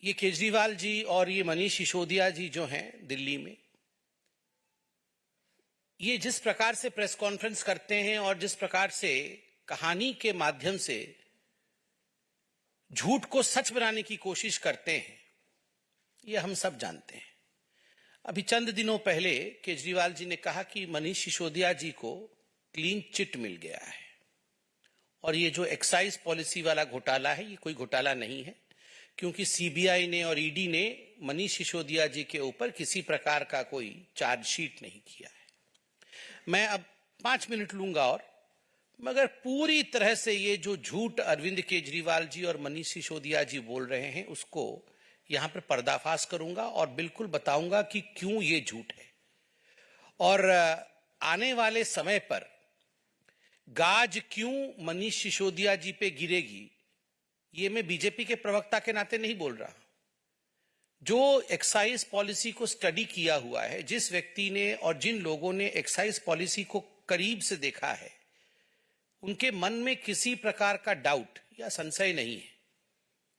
ये केजरीवाल जी और ये मनीष सिसोदिया जी जो हैं दिल्ली में, ये जिस प्रकार से प्रेस कॉन्फ्रेंस करते हैं और जिस प्रकार से कहानी के माध्यम से झूठ को सच बनाने की कोशिश करते हैं, ये हम सब जानते हैं। अभी चंद दिनों पहले केजरीवाल जी ने कहा कि मनीष सिसोदिया जी को क्लीन चिट मिल गया है और ये जो एक्साइज पॉलिसी वाला घोटाला है, ये कोई घोटाला नहीं है, क्योंकि सीबीआई ने और ईडी ने मनीष सिसोदिया जी के ऊपर किसी प्रकार का कोई चार्जशीट नहीं किया है। मैं अब 5 मिनट लूंगा और मगर पूरी तरह से ये जो झूठ अरविंद केजरीवाल जी और मनीष सिसोदिया जी बोल रहे हैं उसको यहां पर पर्दाफाश करूंगा और बिल्कुल बताऊंगा कि क्यों ये झूठ है। और आने वाले समय पर गाज क्यों मनीष सिसोदिया जी पे गिरेगी, ये मैं बीजेपी के प्रवक्ता के नाते नहीं बोल रहा। जो एक्साइज पॉलिसी को स्टडी किया हुआ है, जिस व्यक्ति ने और जिन लोगों ने एक्साइज पॉलिसी को करीब से देखा है, उनके मन में किसी प्रकार का डाउट या संशय नहीं है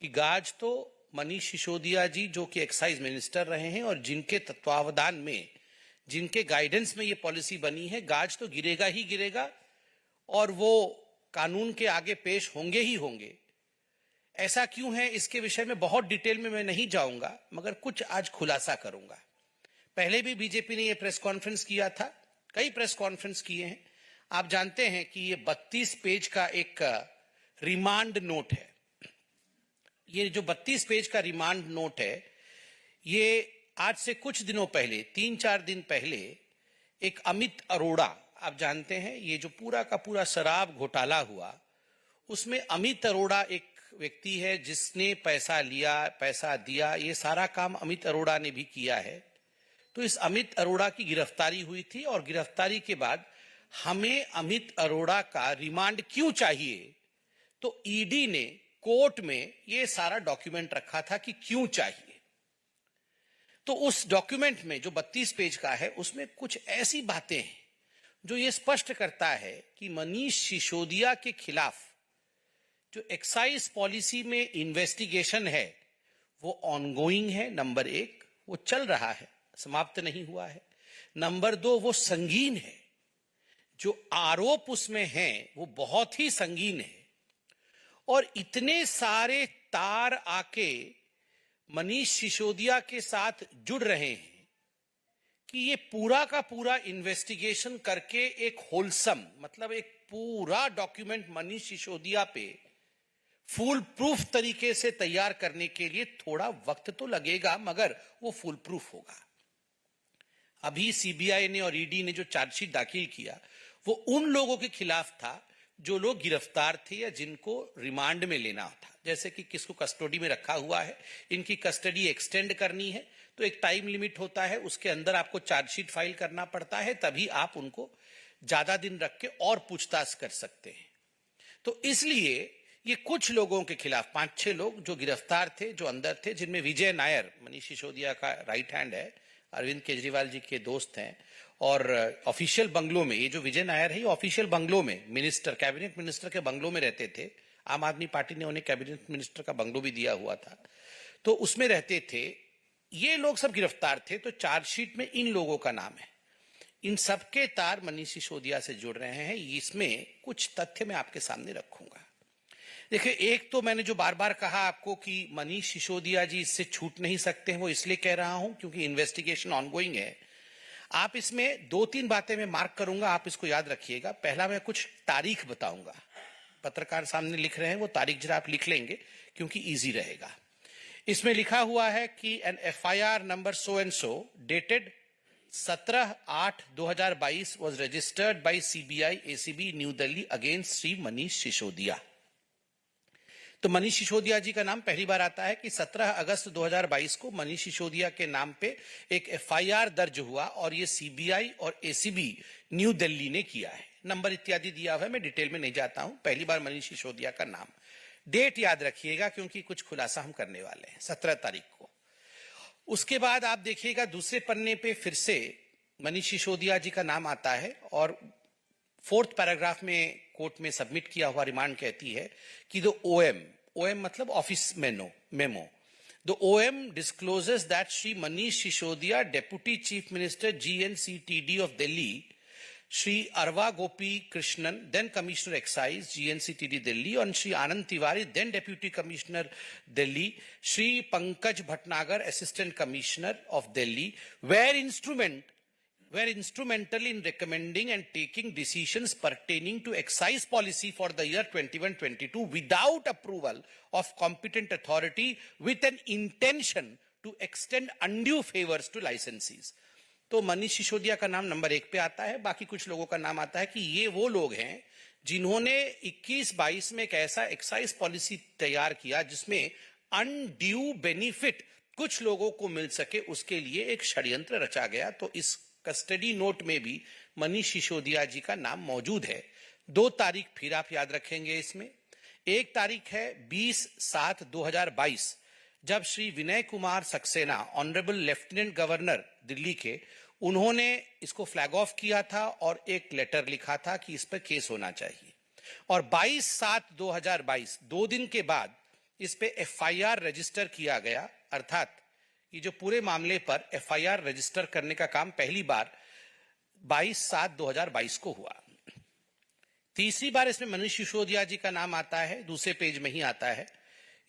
कि गाज तो मनीष सिसोदिया जी, जो कि एक्साइज मिनिस्टर रहे हैं और जिनके तत्वावधान में, जिनके गाइडेंस में ये पॉलिसी बनी है, गाज तो गिरेगा ही गिरेगा और वो कानून के आगे पेश होंगे ही होंगे। ऐसा क्यों है, इसके विषय में बहुत डिटेल में मैं नहीं जाऊंगा, मगर कुछ आज खुलासा करूंगा। पहले भी बीजेपी ने यह प्रेस कॉन्फ्रेंस किया था, कई प्रेस कॉन्फ्रेंस किए हैं। आप जानते हैं कि ये 32 पेज का एक रिमांड नोट है। ये जो 32 पेज का रिमांड नोट है, ये आज से कुछ दिनों पहले, 3-4 दिन पहले, एक अमित अरोड़ा, आप जानते हैं ये जो पूरा का पूरा शराब घोटाला हुआ, उसमें अमित अरोड़ा एक व्यक्ति है जिसने पैसा लिया, पैसा दिया, ये सारा काम अमित अरोड़ा ने भी किया है। तो इस अमित अरोड़ा की गिरफ्तारी हुई थी और गिरफ्तारी के बाद हमें अमित अरोड़ा का रिमांड क्यों चाहिए, तो ईडी ने कोर्ट में ये सारा डॉक्यूमेंट रखा था कि क्यों चाहिए। तो उस डॉक्यूमेंट में जो 32 पेज का है, उसमें कुछ ऐसी बातें हैं जो ये स्पष्ट करता है कि मनीष सिसोदिया के खिलाफ जो एक्साइज पॉलिसी में इन्वेस्टिगेशन है वो ऑनगोइंग है। नंबर 1, वो चल रहा है, समाप्त नहीं हुआ है। नंबर 2, वो संगीन है, जो आरोप उसमें हैं वो बहुत ही संगीन है। और इतने सारे तार आके मनीष सिसोदिया के साथ जुड़ रहे हैं कि ये पूरा का पूरा इन्वेस्टिगेशन करके एक होलसम, मतलब एक पूरा डॉक्यूमेंट मनीष सिसोदिया पे फुल प्रूफ तरीके से तैयार करने के लिए थोड़ा वक्त तो लगेगा, मगर वो फुल प्रूफ होगा। अभी सीबीआई ने और ईडी ने जो चार्जशीट दाखिल किया वो उन लोगों के खिलाफ था जो लोग गिरफ्तार थे या जिनको रिमांड में लेना था। जैसे कि किसको कस्टडी में रखा हुआ है, इनकी कस्टडी एक्सटेंड करनी है तो एक टाइम लिमिट होता है, उसके अंदर आपको चार्जशीट फाइल करना पड़ता है, तभी आप उनको ज्यादा दिन रख के और पूछताछ कर सकते हैं। तो इसलिए ये कुछ लोगों के खिलाफ 5-6 लोग जो गिरफ्तार थे, जो अंदर थे, जिनमें विजय नायर, मनीष सिसोदिया का राइट हैंड है, अरविंद केजरीवाल जी के दोस्त हैं, और ऑफिशियल बंगलों में, ये जो विजय नायर है, ये ऑफिशियल बंगलों में मिनिस्टर, कैबिनेट मिनिस्टर के बंगलों में रहते थे। आम आदमी पार्टी ने उन्हें कैबिनेट मिनिस्टर का बंगलो भी दिया हुआ था, तो उसमें रहते थे। ये लोग सब गिरफ्तार थे, तो चार्जशीट में इन लोगों का नाम है। इन सबके तार मनीष सिसोदिया से जुड़ रहे हैं। इसमें कुछ तथ्य मैं आपके सामने रखूंगा। देखिए, एक तो मैंने जो बार बार कहा आपको कि मनीष सिसोदिया जी इससे छूट नहीं सकते हैं, वो इसलिए कह रहा हूं क्योंकि इन्वेस्टिगेशन ऑनगोइंग है। आप इसमें 2-3 बातें मैं मार्क करूंगा, आप इसको याद रखिएगा। पहला, मैं कुछ तारीख बताऊंगा, पत्रकार सामने लिख रहे हैं, वो तारीख जरा आप लिख लेंगे क्योंकि इजी रहेगा। इसमें लिखा हुआ है कि an FIR number so and so dated 17/8/2022 was registered by CBI ACB new Delhi against Shri Manish Sisodia. तो मनीष सिसोदिया जी का नाम पहली बार आता है कि 17 अगस्त 2022 को मनीष सिसोदिया के नाम पे एक एफआईआर दर्ज हुआ और ये सीबीआई और एसीबी न्यू दिल्ली ने किया है। नंबर इत्यादि दिया हुआ है, मैं डिटेल में नहीं जाता हूं। पहली बार मनीष सिसोदिया का नाम, डेट याद रखिएगा क्योंकि कुछ खुलासा हम करने वाले हैं, 17 तारीख को। उसके बाद आप देखिएगा दूसरे पन्ने पे फिर से मनीष सिसोदिया जी का नाम आता है और 4th पैराग्राफ में कोर्ट में सबमिट किया हुआ रिमांड कहती है कि द ओएम मतलब office memo The OM discloses that Shri Manish Sisodiya, Deputy Chief Minister GNCTD of Delhi, Shri Arva Gopi Krishnan, then Commissioner Excise, GNCTD Delhi, and Shri Anand Tiwari, then Deputy Commissioner Delhi, Shri Pankaj Bhatnagar, Assistant Commissioner of Delhi, were instrumental in recommending and taking decisions pertaining to excise policy for the year 21-22 without approval of competent authority, with an intention to extend undue favors to licensees. तो मनीष सिसोदिया का नाम number 1 पे आता है, बाकी कुछ लोगों का नाम आता है कि ये वो लोग हैं जिन्होंने 21-22 में एक ऐसा एक्साइज पॉलिसी तैयार किया जिसमें अनड्यू बेनिफिट कुछ लोगों को मिल सके, उसके लिए एक षड्यंत्र रचा गया। तो इस कस्टडी नोट में भी मनीष सिसोदिया जी का नाम मौजूद है। 2 तारीख फिर आप याद रखेंगे इसमें। एक तारीख है 20/7/2022, जब Shri Vinay Kumar Saxena, honourable lieutenant governor Delhi के, उन्होंने इसको फ्लैग ऑफ किया था और एक लेटर लिखा था कि इस पर केस होना चाहिए। और 22/7/2022, 2 दिन के बाद इस पे FIR रजिस्टर किया गया। अर्थात ये जो पूरे मामले पर FIR रजिस्टर करने का काम पहली बार 22/7/2022 को हुआ। तीसरी बार इसमें मनीष सिसोदिया जी का नाम आता है, दूसरे पेज में ही आता है।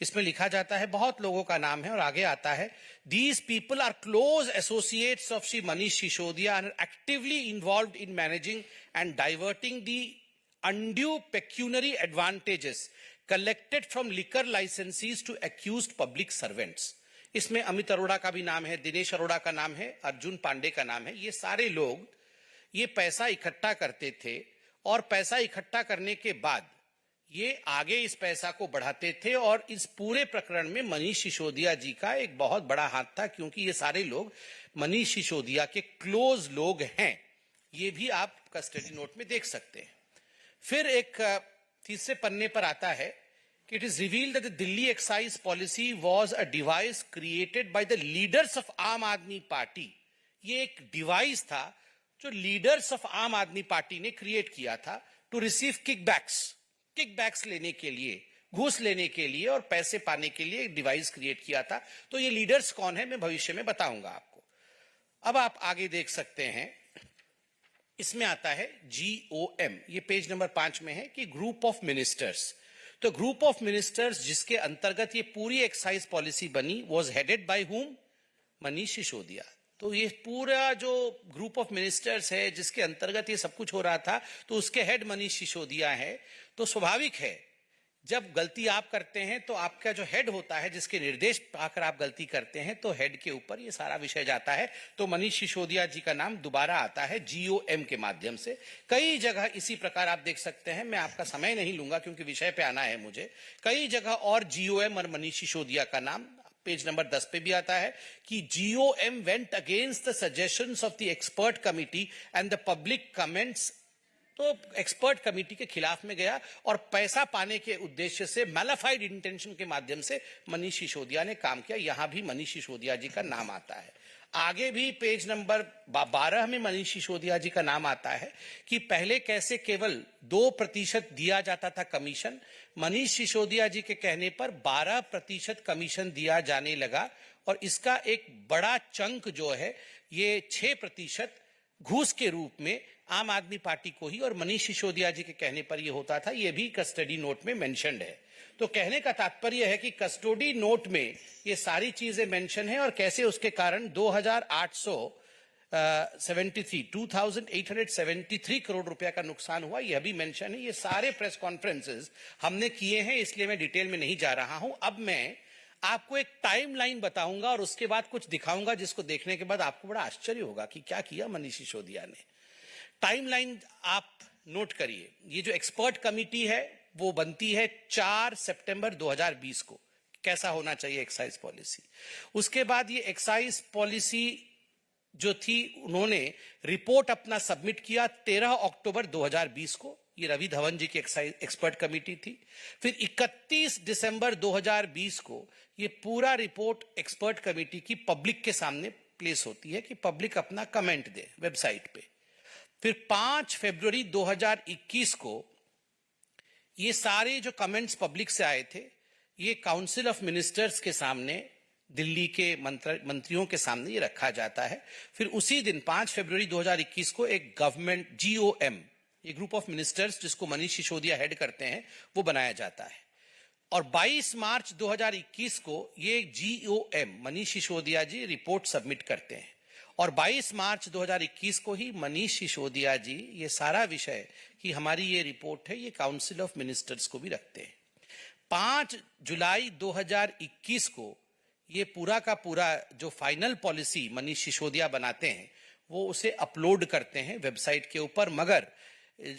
इसमें लिखा जाता है, बहुत लोगों का नाम है और आगे आता है, these people are close associates of Shri Manish Sisodia and actively involved in managing and diverting the undue pecuniary advantages collected from liquor licensees to accused public servants. इसमें अमित अरोड़ा का भी नाम है, दिनेश अरोड़ा का नाम है, अर्जुन पांडे का नाम है। ये सारे लोग ये पैसा इकट्ठा करते थे और पैसा इकट्ठा करने के बाद ये आगे इस पैसा को बढ़ाते थे। और इस पूरे प्रकरण में मनीष सिसोदिया जी का एक बहुत बड़ा हाथ था, क्योंकि ये सारे लोग मनीष सिसोदिया के क्लोज लोग हैं। ये भी आप कस्टडी नोट में देख सकते हैं। फिर एक तीसरे पन्ने पर आता है कि it is revealed that the Delhi excise policy was a device created by the leaders of आम आदमी पार्टी। ये एक डिवाइस था जो लीडर्स ऑफ आम आदमी पार्टी ने क्रिएट किया था टू रिसीव किकबैक्स लेने के लिए, घूस लेने के लिए और पैसे पाने के लिए एक डिवाइस क्रिएट किया था। तो ये लीडर्स कौन है मैं भविष्य में बताऊंगा आपको। अब आप आगे देख सकते हैं, इसमें आता है GOM, ये पेज नंबर 5 में है कि ग्रुप ऑफ मिनिस्टर्स। तो ग्रुप ऑफ मिनिस्टर्स जिसके अंतर्गत ये पूरी एक्साइज पॉलिसी बनी was headed by whom? Manish Sisodia. तो ये पूरा जो ग्रुप ऑफ मिनिस्टर्स है जिसके अंतर्गत ये सब कुछ हो रहा था, तो उसके हेड मनीष सिसोदिया है। तो स्वाभाविक है, जब गलती आप करते हैं तो आपका जो हेड होता है, जिसके निर्देश पाकर आप गलती करते हैं, तो हेड के ऊपर ये सारा विषय जाता है। तो मनीष सिसोदिया जी का नाम दोबारा आता है GOM के माध्यम से। कई जगह इसी प्रकार आप देख सकते हैं, मैं आपका समय नहीं लूंगा क्योंकि विषय पे आना है मुझे। कई जगह और GOM और मनीष सिसोदिया का नाम पेज नंबर 10 पे भी आता है कि GOM went against the suggestions of the expert committee and the public comments. तो एक्सपर्ट कमेटी के खिलाफ में गया और पैसा पाने के उद्देश्य से, मैलाफाइड इंटेंशन के माध्यम से मनीष सिसोदिया ने काम किया। यहां भी मनीष सिसोदिया जी का नाम आता है। आगे भी पेज नंबर 12 में मनीष सिसोदिया जी का नाम आता है कि पहले कैसे केवल 2% दिया जाता था कमीशन। मनीष सिसोदिया जी के कहने पर 12% कमीशन दिया जाने लगा और इसका एक बड़ा चंक जो है ये 6% घूस के रूप में आम आदमी पार्टी को ही, और मनीष सिसोदिया जी के कहने पर यह होता था। यह भी कस्टडी नोट में मेंशन्ड है। तो कहने का तात्पर्य है कि कस्टडी नोट में ये सारी चीजें मेंशन है और कैसे उसके कारण 2873 करोड़ रुपया का नुकसान हुआ, यह भी मेंशन है। ये सारे प्रेस कॉन्फ्रेंसेस हमने किए हैं, इसलिए मैं डिटेल में नहीं जा रहा हूं। अब मैं आपको एक टाइमलाइन बताऊंगा और उसके बाद कुछ दिखाऊंगा जिसको देखने के बाद आपको बड़ा आश्चर्य होगा कि क्या किया मनीष सिसोदिया ने। टाइमलाइन आप नोट करिए। ये जो एक्सपर्ट कमिटी है वो बनती है 4 सितंबर 2020 को। कैसा होना चाहिए एक्साइज पॉलिसी। उसके बाद ये एक्साइज पॉलिसी जो थी, उन्होंने रिपोर्ट अपना सबमिट किया 13 अक्टूबर 2020 को। ये रवि धवन जी की एक्सपर्ट कमेटी थी। फिर 31 दिसंबर 2020 को ये पूरा रिपोर्ट एक्सपर्ट कमेटी की पब्लिक के सामने प्लेस होती है कि पब्लिक अपना कमेंट दे वेबसाइट पे। फिर 5 फरवरी 2021 को ये सारे जो कमेंट्स पब्लिक से आए थे, ये काउंसिल ऑफ मिनिस्टर्स के सामने दिल्ली के मंत्रियों के सामने ये रखा जाता है। फिर उसी दिन 5 फरवरी 2021 को एक गवर्नमेंट GOM, ये ग्रुप ऑफ मिनिस्टर्स जिसको मनीष सिसोदिया हेड करते हैं, वो बनाया जाता है। और 22 मार्च 2021 को ये GOM मनीष सिसोदिया जी रिपोर्ट सबमिट करते हैं और 22 मार्च 2021 को ही मनीष सिसोदिया जी ये सारा विषय कि हमारी ये रिपोर्ट है, ये काउंसिल ऑफ मिनिस्टर्स को भी रखते हैं। 5 जुलाई 2021 को ये पूरा का पूरा जो फाइनल पॉलिसी मनीष सिसोदिया बनाते हैं वो उसे अपलोड करते हैं वेबसाइट के ऊपर। मगर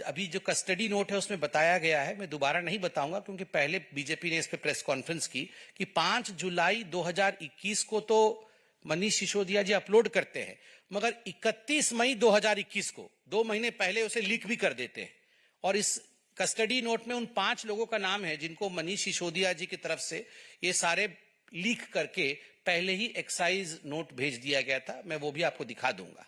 अभी जो कस्टडी नोट है उसमें बताया गया है, मैं दोबारा नहीं बताऊंगा क्योंकि पहले बीजेपी ने इस पे प्रेस कॉन्फ्रेंस की कि 5 जुलाई 2021 को तो मनीष सिसोदिया जी अपलोड करते हैं, मगर 31 मई 2021 को 2 महीने पहले उसे लीक भी कर देते हैं। और इस कस्टडी नोट में उन 5 लोगों का नाम है जिनको मनीष सिसोदिया जी की तरफ से ये सारे लीक करके पहले ही एक्साइज नोट भेज दिया गया था। मैं वो भी आपको दिखा दूंगा।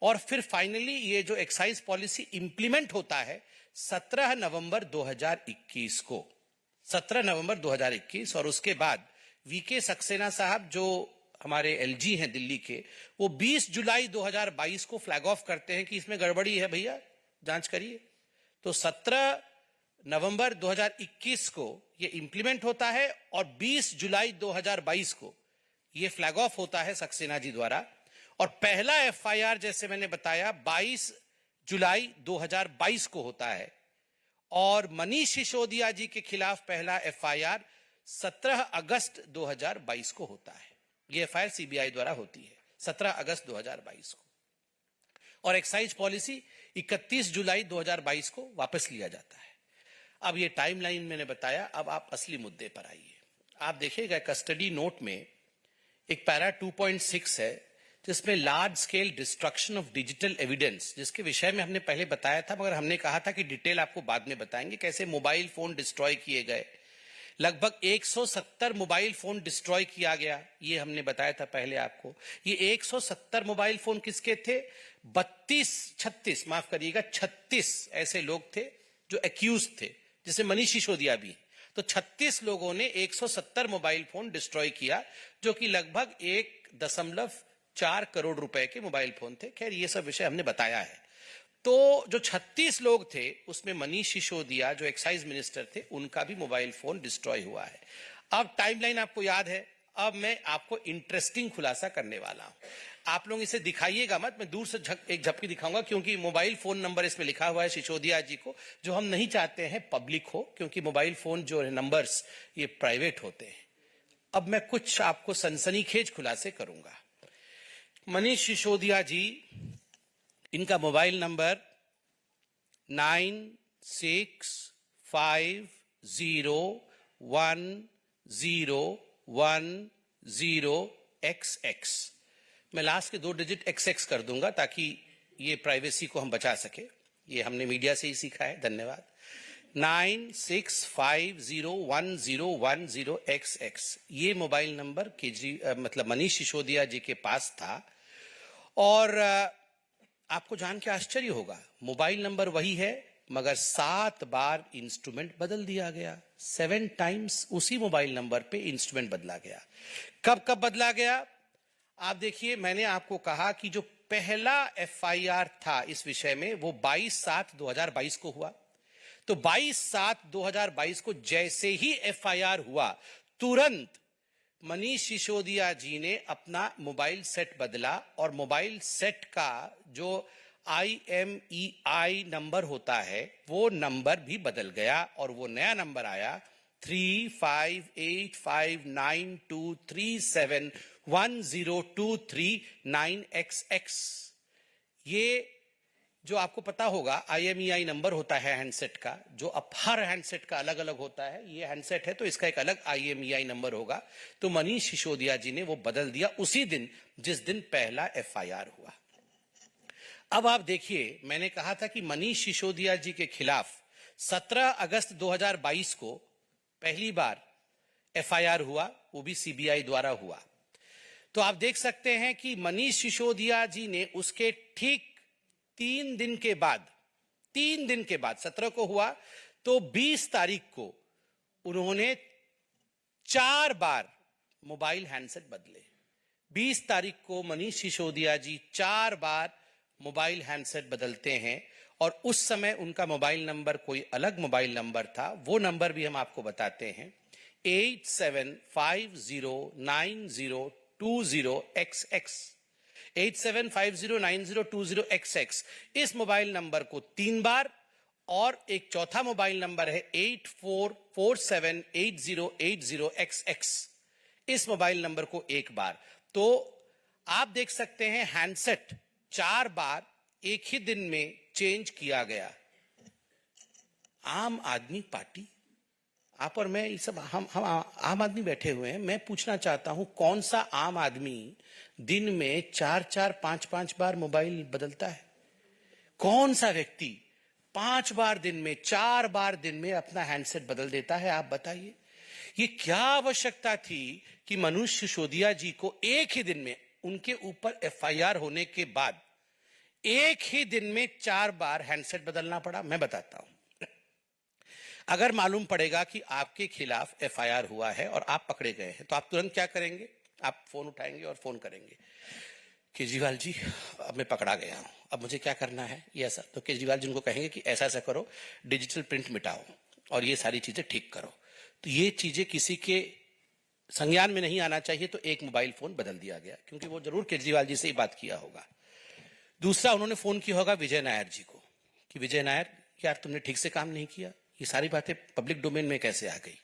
और फिर फाइनली ये जो एक्साइज पॉलिसी इंप्लीमेंट होता है 17 नवंबर 2021 को, 17 नवंबर 2021। और उसके बाद VK सक्सेना साहब जो हमारे LG हैं दिल्ली के, वो 20 जुलाई 2022 को फ्लैग ऑफ करते हैं कि इसमें गड़बड़ी है भैया, जांच करिए। तो 17 नवंबर 2021 को ये इंप्लीमेंट होता है और 20 जुलाई 2022 को ये फ्लैग ऑफ होता है सक्सेना जी द्वारा। और पहला FIR जैसे मैंने बताया 22 जुलाई 2022 को होता है और मनीष सिसोदिया जी के खिलाफ पहला FIR 17 अगस्त 2022 को होता है। ये FIR CBI द्वारा होती है 17 अगस्त 2022 को। और एक्साइज पॉलिसी 31 जुलाई 2022 को वापस लिया जाता है। अब ये टाइमलाइन मैंने बताया, अब आप असली मुद्दे पर आइए। आप देखिएगा कस्टडी नोट में एक पैरा 2.6 है जिसमें large scale destruction of digital evidence, जिसके विषय में हमने पहले बताया था, मगर हमने कहा था कि डिटेल आपको बाद में बताएंगे, कैसे मोबाइल फोन डिस्ट्रॉय किए गए। लगभग 170 मोबाइल फोन डिस्ट्रॉय किया गया, ये हमने बताया था पहले आपको। ये 170 मोबाइल फोन किसके थे? 36 ऐसे लोग थे जो एक्यूज थे, जिसे मनीष सिसोदिया भी। तो 36 लोगों ने 170 मोबाइल फोन डिस्ट्रॉय किया, जो कि लगभग 1.4 करोड़ रुपए के मोबाइल फोन थे। खैर ये सब विषय हमने बताया है। तो जो 36 लोग थे उसमें मनीष सिसोदिया जो एक्साइज मिनिस्टर थे उनका भी मोबाइल फोन डिस्ट्रॉय हुआ है। अब टाइमलाइन आपको याद है। अब मैं आपको इंटरेस्टिंग खुलासा करने वाला हूं। आप लोग इसे दिखाइएगा मत, मैं दूर से एक झपकी दिखाऊंगा क्योंकि मोबाइल फोन नंबर इसमें लिखा हुआ है सिसोदिया जी को, जो हम नहीं चाहते हैं पब्लिक हो, क्योंकि मोबाइल फोन जो है नंबर्स ये प्राइवेट होते हैं। अब मैं कुछ आपको सनसनीखेज खुलासे करूंगा। मनीष सिसोदिया जी, इनका मोबाइल नंबर 96501010XX। मैं लास्ट के 2 डिजिट XX कर दूंगा ताकि ये प्राइवेसी को हम बचा सके। ये हमने मीडिया से ही सीखा है। धन्यवाद। 96501010XX ये मोबाइल नंबर मतलब मनीष सिसोदिया जी के पास था। और आपको जान के आश्चर्य होगा, मोबाइल नंबर वही है मगर 7 बार इंस्ट्रूमेंट बदल दिया गया। 7 टाइम्स उसी मोबाइल नंबर पे इंस्ट्रूमेंट बदला गया। कब कब बदला गया आप देखिए। मैंने आपको कहा कि जो पहला FIR था इस विषय में वो 22/7/2022 को हुआ। तो 22/7/2022 को जैसे ही FIR हुआ, तुरंत मनीष सिसोदिया जी ने अपना मोबाइल सेट बदला और मोबाइल सेट का जो IMEI नंबर होता है वो नंबर भी बदल गया और वो नया नंबर आया 358592371023 ये जो आपको पता होगा IMEI नंबर होता है हैंडसेट का, जो अब हर हैंडसेट का अलग अलग होता है। ये हैंडसेट है तो इसका एक अलग IMEI नंबर होगा। तो मनीष सिसोदिया जी ने वो बदल दिया उसी दिन जिस दिन पहला FIR हुआ। अब आप देखिए, मैंने कहा था कि मनीष सिसोदिया जी के खिलाफ 17 अगस्त 2022 को पहली बार FIR हुआ, वो भी CBI द्वारा हुआ। तो आप देख सकते हैं कि मनीष सिसोदिया जी ने उसके ठीक 3 दिन के बाद 17 को हुआ, तो 20 तारीख को उन्होंने 4 बार मोबाइल हैंडसेट बदले। 20 तारीख को मनीष सिसोदिया जी 4 बार मोबाइल हैंडसेट बदलते हैं और उस समय उनका मोबाइल नंबर कोई अलग मोबाइल नंबर था, वो नंबर भी हम आपको बताते हैं 87509020XX 87509020XX। इस मोबाइल नंबर को 3 बार और एक चौथा मोबाइल नंबर है 84478080XX, इस मोबाइल नंबर को 1 बार। तो आप देख सकते हैं हैंडसेट 4 बार एक ही दिन में चेंज किया गया। आम आदमी पार्टी, आप और मैं, ये सब हम आम आदमी बैठे हुए हैं। मैं पूछना चाहता हूं कौन सा आम आदमी दिन में 4-4 5-5 बार मोबाइल बदलता है? कौन सा व्यक्ति 5 बार दिन में, 4 बार दिन में अपना हैंडसेट बदल देता है? आप बताइए, ये क्या आवश्यकता थी कि मनीष सिसोदिया जी को एक ही दिन में, उनके ऊपर एफआईआर होने के बाद एक ही दिन में 4 बार हैंडसेट बदलना पड़ा? मैं बताता हूं। अगर मालूम पड़ेगा कि आपके खिलाफ एफआईआर हुआ है और आप पकड़े गए हैं, तो आप तुरंत क्या करेंगे? आप फोन उठाएंगे और फोन करेंगे, केजरीवाल जी अब मैं पकड़ा गया हूं, अब मुझे क्या करना है, ये ऐसा। तो केजरीवाल जी उनको कहेंगे कि ऐसा ऐसा करो, डिजिटल प्रिंट मिटाओ और ये सारी चीजें ठीक करो। तो ये चीजें किसी के संज्ञान में नहीं आना चाहिए, तो एक मोबाइल फोन बदल दिया गया, क्योंकि वो जरूर केजरीवाल जी से ही बात किया होगा। दूसरा, उन्होंने फोन किया होगा विजय नायर जी को कि विजय नायर यार तुमने ठीक से काम नहीं किया, ये सारी बातें पब्लिक डोमेन में कैसे आ गई,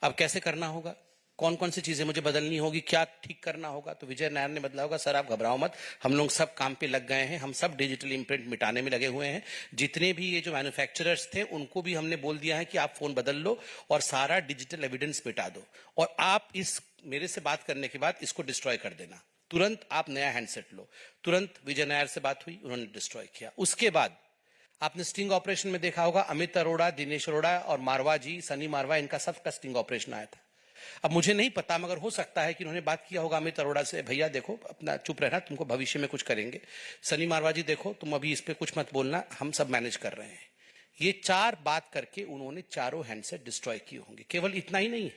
अब कैसे करना होगा, कौन कौन सी चीजें मुझे बदलनी होगी, क्या ठीक करना होगा। तो विजय नायर ने बदला होगा, सर आप घबराओ मत, हम लोग सब काम पे लग गए हैं, हम सब डिजिटल इम्प्रिंट मिटाने में लगे हुए हैं। जितने भी ये जो मैन्युफैक्चरर्स थे उनको भी हमने बोल दिया है कि आप फोन बदल लो और सारा डिजिटल एविडेंस मिटा दो, और आप इस मेरे से बात करने के बाद इसको डिस्ट्रॉय कर देना, तुरंत आप नया हैंडसेट लो। तुरंत विजय नायर से बात हुई, उन्होंने डिस्ट्रॉय किया। उसके बाद आपने स्टिंग ऑपरेशन में देखा होगा, अमित अरोड़ा, दिनेश अरोड़ा और मारवा जी, सनी मारवा, इनका सबका स्टिंग ऑपरेशन आया था। अब मुझे नहीं पता, मगर हो सकता है कि उन्होंने बात किया होगा अमित अरोड़ा से, भैया देखो अपना चुप रहना, तुमको भविष्य में कुछ करेंगे। सनी मारवा जी देखो तुम अभी इस पे कुछ मत बोलना, हम सब मैनेज कर रहे हैं। ये 4 बात करके उन्होंने चारों हैंडसेट डिस्ट्रॉय किए होंगे। केवल इतना ही नहीं है,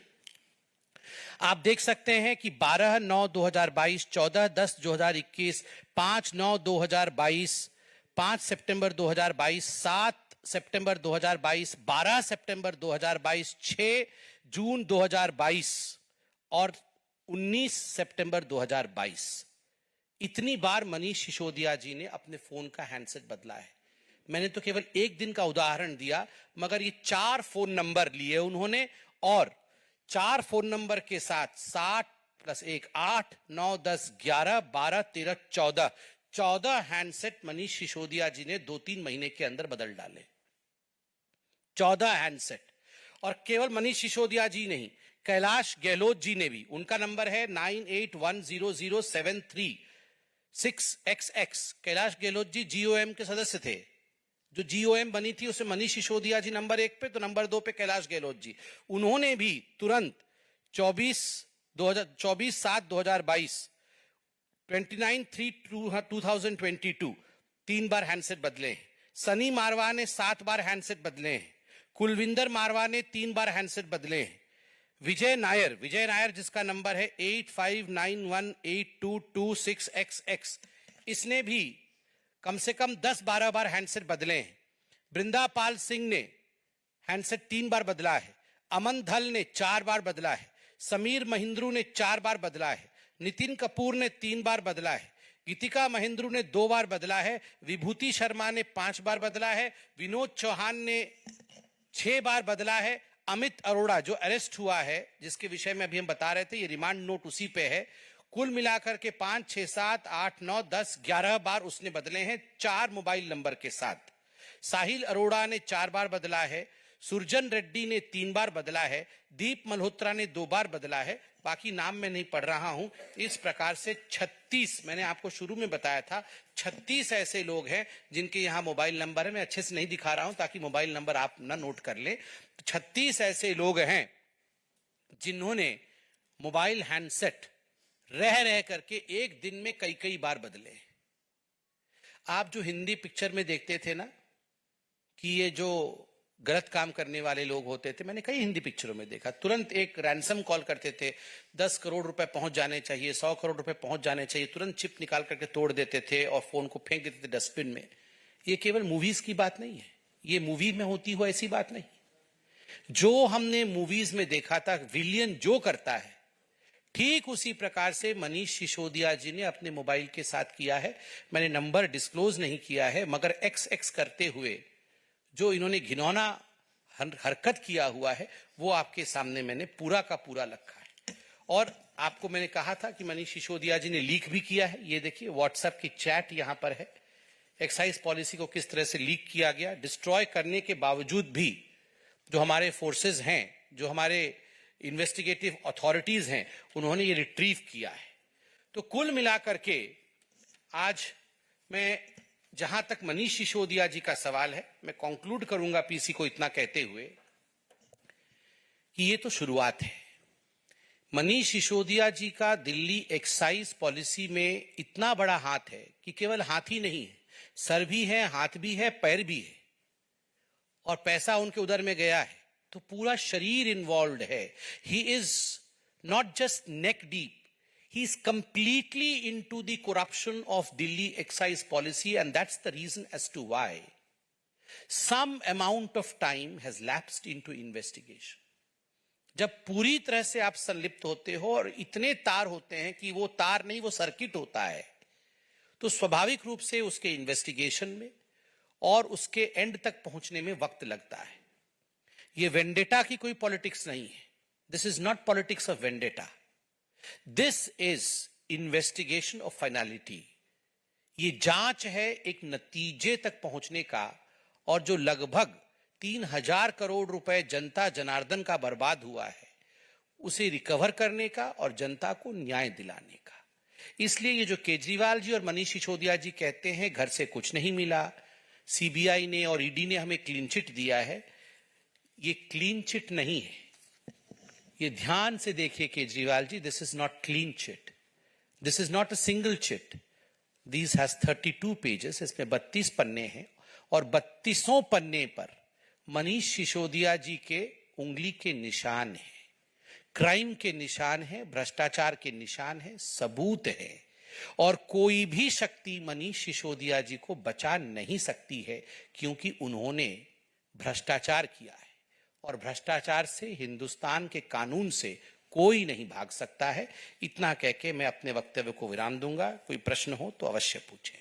आप देख सकते हैं कि 12/9/2022, 14/10/2021, 5/9/2022, 5 सितंबर 2022, 7 सितंबर 2022, 12 सितंबर 2022, 6 जून 2022 और 19 सितंबर 2022, इतनी बार मनीष सिसोदिया जी ने अपने फोन का हैंडसेट बदला है। मैंने तो केवल एक दिन का उदाहरण दिया, मगर ये 4 फोन नंबर लिए उन्होंने, और 4 फोन नंबर के साथ 60 + 1 8 9 10 11 12 13 14 हैंडसेट मनीष सिसोदिया जी ने 2-3 महीने के अंदर बदल डाले। 14 हैंडसेट। और केवल मनीष सिसोदिया जी नहीं, कैलाश गहलोत जी ने भी, उनका नंबर है 98100736XX। कैलाश गहलोत जी जीओएम के सदस्य थे, जो जीओएम बनी थी उसे मनीष सिसोदिया जी नंबर 1 पे, तो नंबर 2 पे कैलाश गहलोत जी। उन्होंने भी तुरंत 24/7/2022, 29/3/2022 3 बार हैंडसेट बदले हैं। सनी मारवा ने 7 बार हैंडसेट बदले हैं। कुलविंदर मारवा ने 3 बार हैंडसेट बदले हैं। विजय नायर जिसका नंबर है 85918226XX, इसने भी कम से कम 10-12 बार हैंडसेट बदले हैं। बृंदापाल सिंह ने हैंडसेट 3 बार बदला है। अमन धल ने 4 बार बदला है। समीर महिंद्रू ने 4 बार बदला है। नितिन कपूर ने 3 बार बदला है। गीतिका महिंद्रू ने 2 बार बदला है। विभूति शर्मा ने 5 बार बदला है। विनोद चौहान ने 6 बार बदला है। अमित अरोड़ा जो अरेस्ट हुआ है, जिसके विषय में अभी हम बता रहे थे, ये रिमांड नोट उसी पे है, कुल मिलाकर के 5 6 7 8 9 10 11 बार उसने बदले हैं, 4 मोबाइल नंबर के साथ। साहिल अरोड़ा ने 4 बार बदला है। सुरजन रेड्डी ने 3 बार बदला है। दीप मल्होत्रा ने 2 बार बदला है। बाकी नाम मैं नहीं पढ़ रहा हूं। इस प्रकार से 36, मैंने आपको शुरू में बताया था, 36 ऐसे लोग हैं जिनके यहां मोबाइल नंबर है। मैं अच्छे से नहीं दिखा रहा हूं ताकि मोबाइल नंबर आप ना नोट कर ले। 36 ऐसे लोग हैं जिन्होंने मोबाइल हैंडसेट रह करके एक दिन में कई कई बार बदले। आप जो हिंदी पिक्चर में देखते थे ना कि ये जो गलत काम करने वाले लोग होते थे, मैंने कई हिंदी पिक्चरों में देखा, तुरंत एक रैंसम कॉल करते थे, 10 करोड़ रुपए पहुंच जाने चाहिए, 100 करोड़ रुपए पहुंच जाने चाहिए, तुरंत चिप निकाल करके तोड़ देते थे और फोन को फेंक देते थे डस्टबिन में। ये केवल मूवीज की बात नहीं है, ये मूवी में होती हो ऐसी बात नहीं। जो हमने मूवीज में देखा था विलियन जो करता है, ठीक उसी प्रकार से मनीष सिसोदिया जी ने अपने मोबाइल के साथ किया है। मैंने नंबर डिस्क्लोज नहीं किया है, मगर एक्स करते हुए जो इन्होंने घिनौना हरकत किया हुआ है वो आपके सामने मैंने पूरा का पूरा रखा है। और आपको मैंने कहा था कि मनीष सिसोदिया जी ने लीक भी किया है। ये देखिए व्हाट्सएप की चैट यहां पर है, एक्साइज पॉलिसी को किस तरह से लीक किया गया, डिस्ट्रॉय करने के बावजूद भी जो हमारे फोर्सेस हैं, जो हमारे इन्वेस्टिगेटिव अथॉरिटीज हैं, उन्होंने ये रिट्रीव किया है। तो कुल मिलाकर के आज मैं, जहां तक मनीष सिसोदिया जी का सवाल है, मैं कंक्लूड करूंगा पीसी को इतना कहते हुए कि ये तो शुरुआत है। मनीष सिसोदिया जी का दिल्ली एक्साइज पॉलिसी में इतना बड़ा हाथ है कि केवल हाथ ही नहीं है, सर भी है, हाथ भी है, पैर भी है, और पैसा उनके उधर में गया है तो पूरा शरीर इन्वॉल्व है। He is not just neck deep, he is completely into the corruption of Delhi excise policy, and that's the reason as to why some amount of time has lapsed into investigation. जब पूरी तरह से आप संलिप्त होते हो और इतने तार होते हैं कि वो तार नहीं वो सर्किट होता है, तो स्वाभाविक रूप से उसके इन्वेस्टिगेशन में और उसके एंड तक पहुंचने में वक्त लगता है। ये वेंडेटा की कोई पॉलिटिक्स नहीं है, this is not politics of vendetta, this is investigation of finality. ये जांच है एक नतीजे तक पहुंचने का, और जो लगभग 3000 करोड़ रुपए जनता जनार्दन का बर्बाद हुआ है उसे रिकवर करने का और जनता को न्याय दिलाने का। इसलिए ये जो केजरीवाल जी और मनीष सिसोदिया जी कहते हैं घर से कुछ नहीं मिला, सीबीआई ने और ईडी ने हमें क्लीन चिट दिया है, ये क्लीन चिट नहीं है। ये ध्यान से देखिए Kejriwal ji, this is not clean chit, this is not a single chit, this has 32 pages, इसमें 32 पन्ने हैं और 32 पन्ने पर मनीष सिसोदिया जी के उंगली के निशान हैं, क्राइम के निशान हैं, भ्रष्टाचार के निशान हैं, सबूत है, और कोई भी शक्ति मनीष सिसोदिया जी को बचा नहीं सकती है, क्योंकि उन्होंने भ्रष्टाचार किया है और भ्रष्टाचार से, हिंदुस्तान के कानून से कोई नहीं भाग सकता है। इतना कह के मैं अपने वक्तव्य को विराम दूंगा। कोई प्रश्न हो तो अवश्य पूछें।